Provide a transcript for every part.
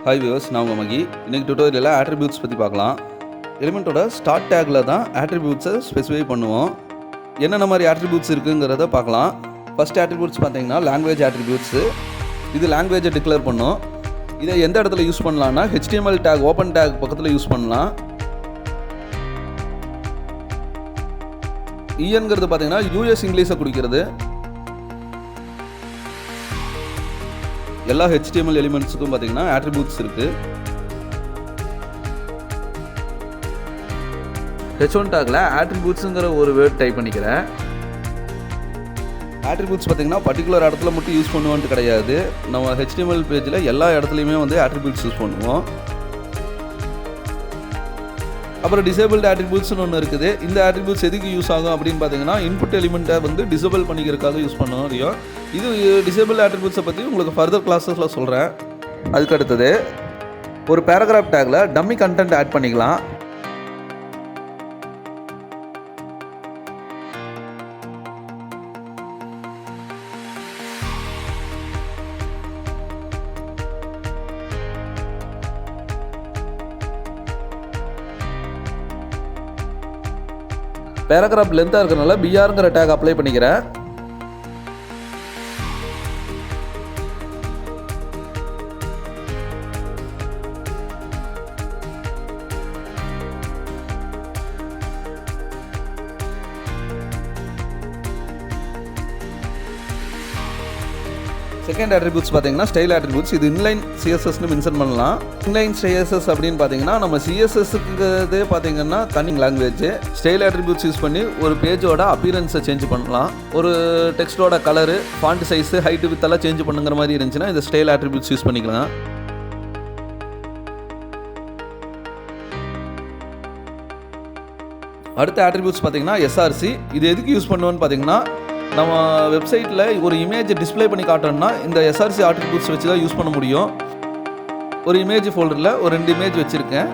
Hi viewers, நான் உங்கள் மகி. இன்றைக்கி டுட்டோரியலில் ஆட்ரிபியூட்ஸ் பற்றி பார்க்கலாம். எலிமெண்ட்டோட ஸ்டார்ட் டேக்கில் தான் ஆட்ரிபியூட்ஸை ஸ்பெசிஃபை பண்ணுவோம். என்னென்ன மாதிரி ஆட்ரிபியூட்ஸ் இருக்குங்கிறத பார்க்கலாம். ஃபஸ்ட் ஆட்ரிபியூட்ஸ் பார்த்தீங்கன்னா லாங்குவேஜ் ஆட்ரிபியூட்ஸு. இது லாங்குவேஜை டிக்ளேர் பண்ணும். இதை எந்த இடத்துல யூஸ் பண்ணலான்னா HTML டேக் ஓப்பன் டேக் பக்கத்தில் யூஸ் பண்ணலாம். இஎன்கிறது பார்த்தீங்கன்னா யூஎஸ் இங்கிலீஷை குறிக்கிறது. எல்லா HTML எலிமெண்ட்ஸுக்கும் பார்த்தீங்கன்னா ஆட்ரிபியூட்ஸ் இருக்குது. H1 டேக்கில் ஆட்ரிபியூட்ஸுங்கிற ஒரு வேர்ட் டைப் பண்ணிக்கிறேன். ஆட்ரிபியூட்ஸ் பார்த்தீங்கன்னா பர்டிகுலர் இடத்துல மட்டும் யூஸ் பண்ணுவோன்ட்டு கிடையாது. நம்ம HTML பேஜில் எல்லா இடத்துலையுமே வந்து ஆட்ரிபியூட்ஸ் யூஸ் பண்ணுவோம். அப்புறம் டிசேபிள்டு ஆட்ரிபியூட்ஸ்னு ஒன்று இருக்குது. இந்த ஆட்ரிபியூட்ஸ் எதுக்கு யூஸ் ஆகும் அப்படின்னு பார்த்தீங்கன்னா இன்புட் எலிமெண்ட்டை வந்து டிசேபிள் பண்ணிக்கிறதுக்காக யூஸ் பண்ண முடியும். இது டிசேபிள் ஆட்ரிபியூட்ஸை பற்றி உங்களுக்கு ஃபர்தர் கிளாஸஸில் சொல்கிறேன். அதுக்கு அடுத்தது ஒரு பேராகிராஃப் டேக்கில் டம்மி கண்டென்ட் ஆட் பண்ணிக்கலாம். பேராகிராஃப் லென்த்தாக இருக்கிறனால பிஆருங்கிற டேக் அப்ளை பண்ணிக்கிறேன். செகண்ட் ஆட்ரிபியூட்ஸ் பார்த்தீங்கன்னா ஸ்டைல் ஆட்ரிபியூட்ஸ். இது இன்லைன் சிஎஸ்எஸ்னு மென்ஷன் பண்ணலாம். இன்லைன் சிஎஸ்எஸ் அப்படின்னு பார்த்தீங்கன்னா நம்ம சிஎஸ்எஸ்க்கு பார்த்தீங்கன்னா தனி லாங்குவேஜ். ஸ்டைல் ஆட்ரிபியூட்ஸ் யூஸ் பண்ணி ஒரு பேஜோட அப்பியரன்ஸை சேஞ்ச் பண்ணலாம். ஒரு டெக்ஸ்டோட கலரு, ஃபாண்ட் சைஸு, ஹைட்டு, வித்தெல்லாம் சேஞ்ச் பண்ணுங்கிற மாதிரி இருந்துச்சுன்னா இந்த ஸ்டைல் ஆட்ரிபியூட்ஸ் யூஸ் பண்ணிக்கலாம். அடுத்த ஆட்ரிபியூட்ஸ் பார்த்தீங்கன்னா எஸ்ஆர்சி. இது எதுக்கு யூஸ் பண்ணுவோன்னு பார்த்தீங்கன்னா நம்ம வெப்சைட்டில் ஒரு இமேஜை டிஸ்பிளே பண்ணி காட்டணும்னா இந்த எஸ்ஆர்சி ஆட்ரிபியூட்ஸ் வச்சு தான் யூஸ் பண்ண முடியும். ஒரு இமேஜ் ஃபோல்டரில் ஒரு 2 இமேஜ் வச்சுருக்கேன்.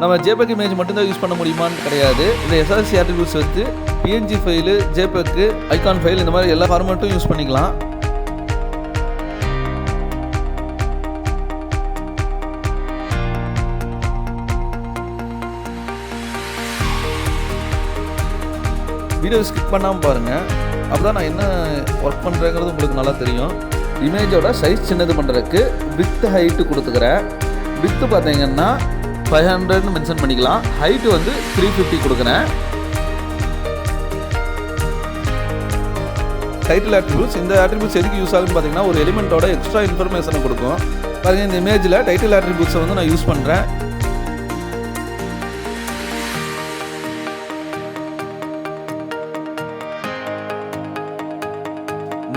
நம்ம ஜேபெக் இமேஜ் மட்டும்தான் யூஸ் பண்ண முடியுமான்னு கிடையாது. இந்த எஸ்ஆர்சி ஆட்ரிபியூட்ஸ் வச்சு PNG file, JPEG, icon file, இந்த மாதிரி எல்லா ஃபார்மேட்டும் யூஸ் பண்ணிக்கலாம். வீடியோ ஸ்கிப் பண்ணாமல் பாருங்கள். அப்போ தான் நான் என்ன ஒர்க் பண்ணுறேங்கிறது உங்களுக்கு நல்லா தெரியும். இமேஜோட சைஸ் சின்னது பண்ணுறதுக்கு வித் ஹைட்டு கொடுத்துக்கிறேன். வித்து பார்த்தீங்கன்னா 500ன்னு மென்ஷன் பண்ணிக்கலாம். ஹைட்டு வந்து 350 கொடுக்குறேன். Title attributes. இந்த ஆட்ரிபியூட்ஸ் எதுக்கு யூஸ் ஆகுன்னு பார்த்தீங்கன்னா ஒரு எலிமெண்ட்டோட எக்ஸ்ட்ரா இன்ஃபர்மேஷனை கொடுக்கும். பாருங்கள், இந்த இமேஜில் டைட்டில் ஆட்ரிபியூட்ஸை வந்து நான் யூஸ் பண்ணுறேன்.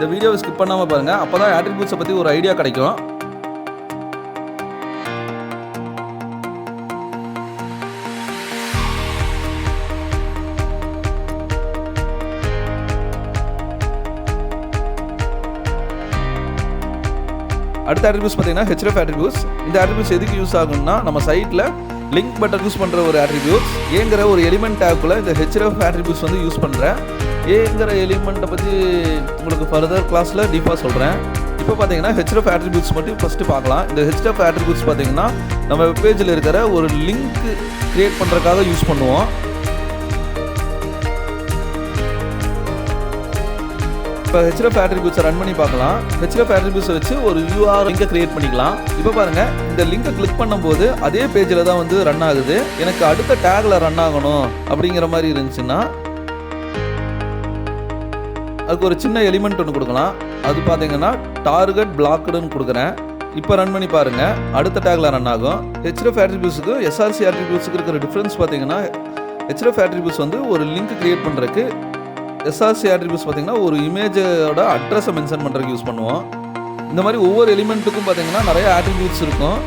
இந்த வீடியோவை ஸ்கிப் பண்ணாமல் பாருங்கள். அப்போ தான் ஆட்ரிபியூட்ஸை பற்றி ஒரு ஐடியா கிடைக்கும். அடுத்த ஆட்ரிபியூட்ஸ் பார்த்தீங்கன்னா herf ஆட்ரிபியூட்ஸ். இந்த ஆட்ரிபியூட்ஸ் எதுக்கு யூஸ் ஆகும்னா நம்ம சைட்டில் லிங்க் பட்டன் யூஸ் பண்ணுற ஒரு ஆட்ரிபியூட்ஸ். ஏங்கிற ஒரு எலிமெண்ட் டேக்குள்ள இந்த herf ஆட்ரிபியூட்ஸ் வந்து யூஸ் பண்ணுறேன். ஏங்கிற எலிமெண்ட்டை பற்றி உங்களுக்கு ஃபர்தர் கிளாஸில் டீப்பாக சொல்கிறேன். இப்போ பார்த்தீங்கன்னா herf ஆட்ரிபியூட்ஸ் மட்டும் ஃபஸ்ட்டு பார்க்கலாம். இந்த herf ஆட்ரிபியூட்ஸ் பார்த்தீங்கன்னா நம்ம வெப் பேஜில் இருக்கிற ஒரு லிங்க் க்ரியேட் பண்ணுறதுக்காக யூஸ் பண்ணுவோம். இப்போ herf ஆட்ரிபியூட்ஸை ரன் பண்ணி பார்க்கலாம். herf ஆட்ரிபியூட்ஸை வச்சு ஒரு URL லிங்கை க்ரியேட் பண்ணிக்கலாம். இப்போ பாருங்கள், இந்த லிங்கை கிளிக் பண்ணும்போது அதே பேஜில் தான் வந்து ரன் ஆகுது. எனக்கு அடுத்த டேக்கில் ரன் ஆகணும் அப்படிங்கிற மாதிரி இருந்துச்சுன்னா அதுக்கு ஒரு சின்ன எலிமெண்ட் ஒன்று கொடுக்கலாம். அது பார்த்தீங்கன்னா டார்கெட் பிளாக்டுன்னு கொடுக்குறேன். இப்போ ரன் பண்ணி பாருங்கள், அடுத்த டேக்கில் ரன் ஆகும். herf ஆட்ரிபியூட்ஸுக்கு எஸ்ஆர்சி ஆட்ரிபியூட்ஸுக்கு இருக்கிற டிஃப்ரென்ஸ் பார்த்தீங்கன்னா herf ஆட்ரிபியூட்ஸ் வந்து ஒரு லிங்க் க்ரியேட் பண்ணுறதுக்கு, எஸ்ஆர்சி ஆட்ரிபியூட்ஸ் பார்த்தீங்கன்னா ஒரு இமேஜோட அட்ரஸை மென்ஷன் பண்ணுறதுக்கு யூஸ் பண்ணுவோம். இந்த மாதிரி ஒவ்வொரு எலிமெண்ட்டுக்கும் பார்த்தீங்கன்னா நிறைய ஆட்ரிபியூட்ஸ் இருக்கும்.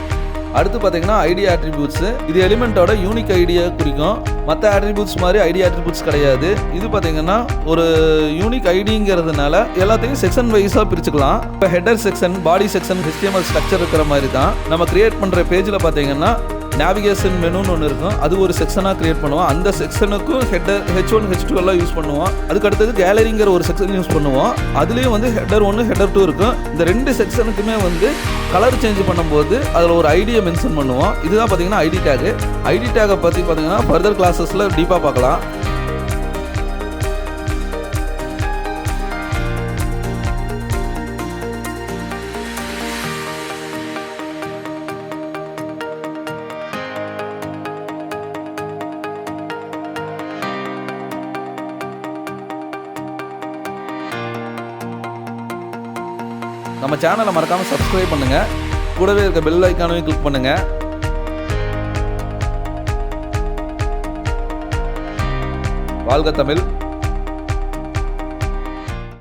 அடுத்து பார்த்தீங்கன்னா ஐடி ஆட்ரிபியூட்ஸு. இது எலிமெண்ட்டோட யூனிக் ஐடியை குறிக்கும். மற்ற ஆட்ரிபியூட்ஸ் மாதிரி ஐடி ஆட்ரிபியூட்ஸ் கிடையாது. இது பார்த்தீங்கன்னா ஒரு யூனிக் ஐடிங்கிறதுனால எல்லாத்தையும் செக்ஷன் வைஸாக பிரிச்சுக்கலாம். இப்போ ஹெடர் செக்ஷன், பாடி செக்ஷன், HTML ஸ்ட்ரக்சர் இருக்கிற மாதிரி தான் நம்ம கிரியேட் பண்ணுற பேஜில் பார்த்தீங்கன்னா நேவிகேஷன் மெனுன்னு ஒன்று இருக்கும், அது ஒரு செக்ஷனாக கிரியேட் பண்ணுவோம். அந்த செக்ஷனுக்கும் ஹெட்டர் H1 H2 எல்லாம் யூஸ் பண்ணுவோம். அதுக்கு அடுத்தது கேலரிங்கிற ஒரு செக்ஷன் யூஸ் பண்ணுவோம். அதுலேயும் வந்து ஹெட்டர் 1 ஹெட்டர் 2 இருக்கும். இந்த 2 செக்ஷனுக்குமே வந்து கலர் சேஞ்ச் பண்ணும்போது அதில் ஒரு ஐடியை மென்ஷன் பண்ணுவோம். இதுதான் பார்த்தீங்கன்னா ஐடி டேகு. ஐடி டேகை பற்றி பார்த்தீங்கன்னா ஃபர்தர் கிளாஸஸில் டீப்பாக பார்க்கலாம். நம்ம சேனலை மறக்காமல் சப்ஸ்கிரைப் பண்ணுங்கள். கூடவே இருக்க பெல் ஐக்கானையும் கிளிக் பண்ணுங்கள். வாழ்க தமிழ்.